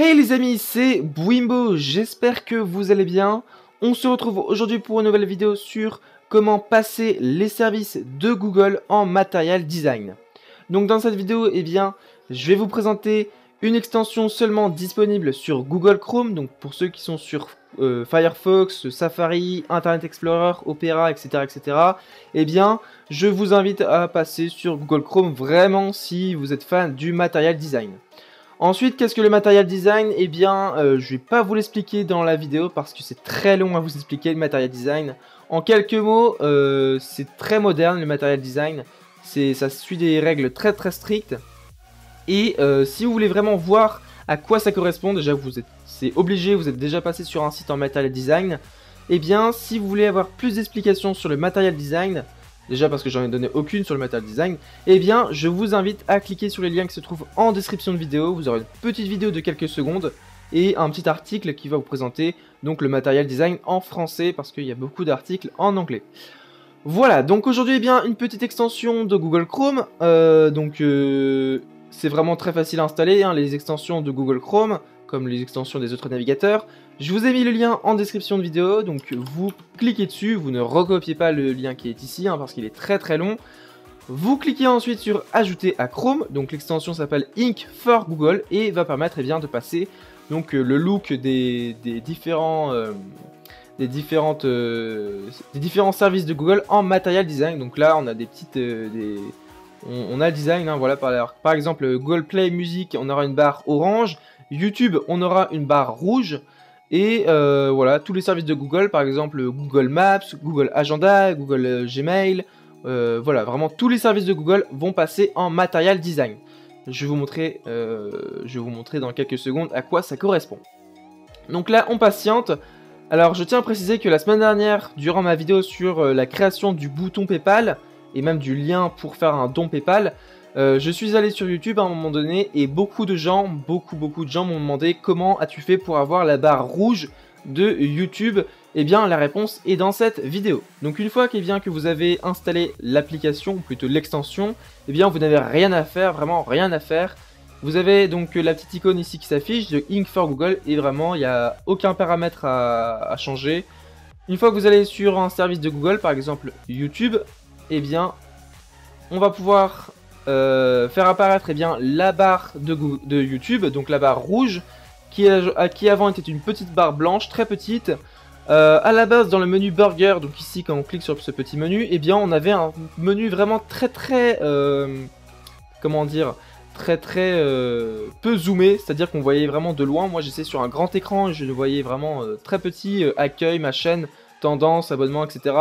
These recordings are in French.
Hey les amis, c'est Bwimbo, j'espère que vous allez bien. On se retrouve aujourd'hui pour une nouvelle vidéo sur comment passer les services de Google en Material Design. Donc dans cette vidéo, je vais vous présenter une extension seulement disponible sur Google Chrome. Donc pour ceux qui sont sur Firefox, Safari, Internet Explorer, Opera, etc. Je vous invite à passer sur Google Chrome vraiment si vous êtes fan du Material Design. Ensuite, qu'est-ce que le Material Design? Je vais pas vous l'expliquer dans la vidéo parce que c'est très long à vous expliquer le Material Design. En quelques mots, c'est très moderne le Material Design. Ça suit des règles très strictes. Et si vous voulez vraiment voir à quoi ça correspond, déjà c'est obligé, vous êtes déjà passé sur un site en Material Design. Si vous voulez avoir plus d'explications sur le Material Design, déjà parce que j'en ai donné aucune sur le Material Design, je vous invite à cliquer sur les liens qui se trouvent en description de vidéo. Vous aurez une petite vidéo de quelques secondes et un petit article qui va vous présenter donc le Material Design en français parce qu'il y a beaucoup d'articles en anglais. Voilà, donc aujourd'hui une petite extension de Google Chrome. C'est vraiment très facile à installer, les extensions de Google Chrome, comme les extensions des autres navigateurs. Je vous ai mis le lien en description de vidéo, donc vous cliquez dessus, vous ne recopiez pas le lien qui est ici, parce qu'il est très long. Vous cliquez ensuite sur ajouter à Chrome, donc l'extension s'appelle Ink for Google et va permettre de passer donc le look des différents services de Google en Material Design. Donc là on a des petites on a le design, voilà, par exemple Google Play Music, on aura une barre orange, YouTube on aura une barre rouge. Et voilà, tous les services de Google, par exemple Google Maps, Google Agenda, Google Gmail, voilà, vraiment tous les services de Google vont passer en Material Design. Je vais vous montrer dans quelques secondes à quoi ça correspond. Donc là, on patiente. Alors, je tiens à préciser que la semaine dernière, durant ma vidéo sur la création du bouton PayPal, et même du lien pour faire un don PayPal, je suis allé sur YouTube à un moment donné et beaucoup de gens m'ont demandé comment as-tu fait pour avoir la barre rouge de YouTube. La réponse est dans cette vidéo. Donc une fois que vous avez installé l'application, ou plutôt l'extension, vous n'avez rien à faire, vraiment rien à faire. Vous avez donc la petite icône ici qui s'affiche de Ink for Google et vraiment il n'y a aucun paramètre à changer. Une fois que vous allez sur un service de Google, par exemple YouTube, on va pouvoir faire apparaître la barre de YouTube, donc la barre rouge, qui avant était une petite barre blanche, très petite. À la base, dans le menu Burger, donc ici quand on clique sur ce petit menu, on avait un menu vraiment comment dire, très peu zoomé, c'est-à-dire qu'on voyait vraiment de loin. Moi j'étais sur un grand écran et je le voyais vraiment très petit, accueil, ma chaîne, tendance, abonnement, etc.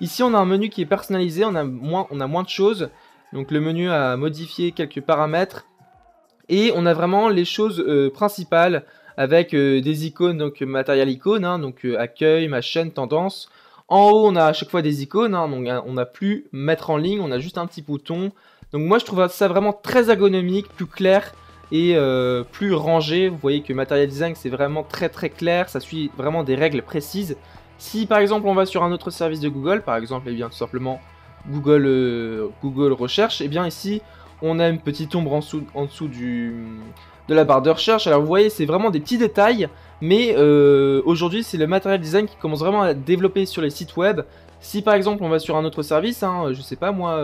Ici on a un menu qui est personnalisé, on a moins de choses. Donc le menu a modifié quelques paramètres. Et on a vraiment les choses principales avec des icônes, donc Material Icône, accueil, ma chaîne, tendance. En haut on a à chaque fois des icônes, donc on n'a plus mettre en ligne, on a juste un petit bouton. Donc moi je trouve ça vraiment très ergonomique, plus clair et plus rangé. Vous voyez que Material Design c'est vraiment très clair, ça suit vraiment des règles précises. Si par exemple on va sur un autre service de Google, par exemple tout simplement Google Recherche, ici on a une petite ombre en dessous de la barre de recherche. Alors vous voyez c'est vraiment des petits détails, mais aujourd'hui c'est le Material Design qui commence vraiment à développer sur les sites web. Si par exemple on va sur un autre service, je sais pas moi,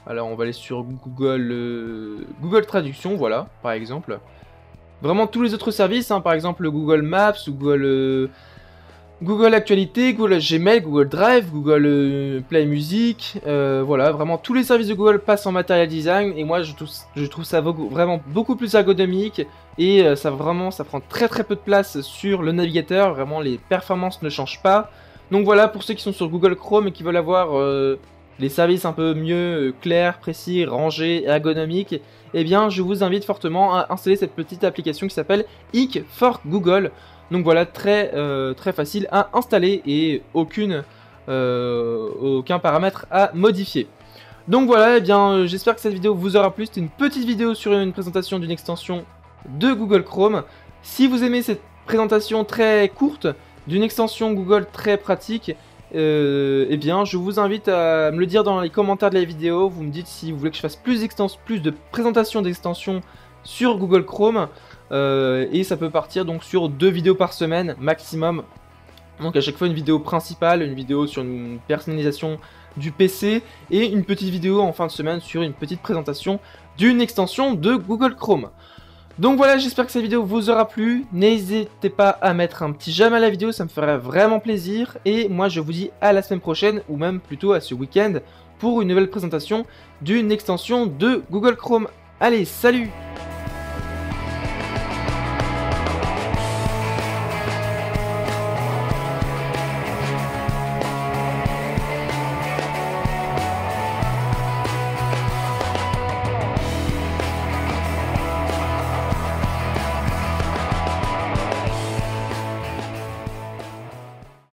alors on va aller sur Google Traduction, voilà par exemple. Vraiment tous les autres services, par exemple Google Maps, Google Actualité, Google Gmail, Google Drive, Google Play Music, voilà, vraiment tous les services de Google passent en Material Design et moi je trouve ça vraiment beaucoup plus ergonomique et ça prend très peu de place sur le navigateur, vraiment les performances ne changent pas. Donc voilà, pour ceux qui sont sur Google Chrome et qui veulent avoir les services un peu mieux clairs, précis, rangés, ergonomiques, je vous invite fortement à installer cette petite application qui s'appelle Ink for Google. Donc voilà, très facile à installer et aucun paramètre à modifier. Donc voilà, j'espère que cette vidéo vous aura plu. C'était une petite vidéo sur une présentation d'une extension de Google Chrome. Si vous aimez cette présentation très courte d'une extension Google très pratique, je vous invite à me le dire dans les commentaires de la vidéo. Vous me dites si vous voulez que je fasse plus de présentations d'extensions sur Google Chrome. et ça peut partir donc sur 2 vidéos par semaine maximum. Donc à chaque fois une vidéo principale, une vidéo sur une personnalisation du PC et une petite vidéo en fin de semaine sur une petite présentation d'une extension de Google Chrome. Donc voilà, j'espère que cette vidéo vous aura plu. N'hésitez pas à mettre un petit j'aime à la vidéo, ça me ferait vraiment plaisir. Et moi je vous dis à la semaine prochaine, ou même plutôt à ce week-end, pour une nouvelle présentation d'une extension de Google Chrome. Allez, salut!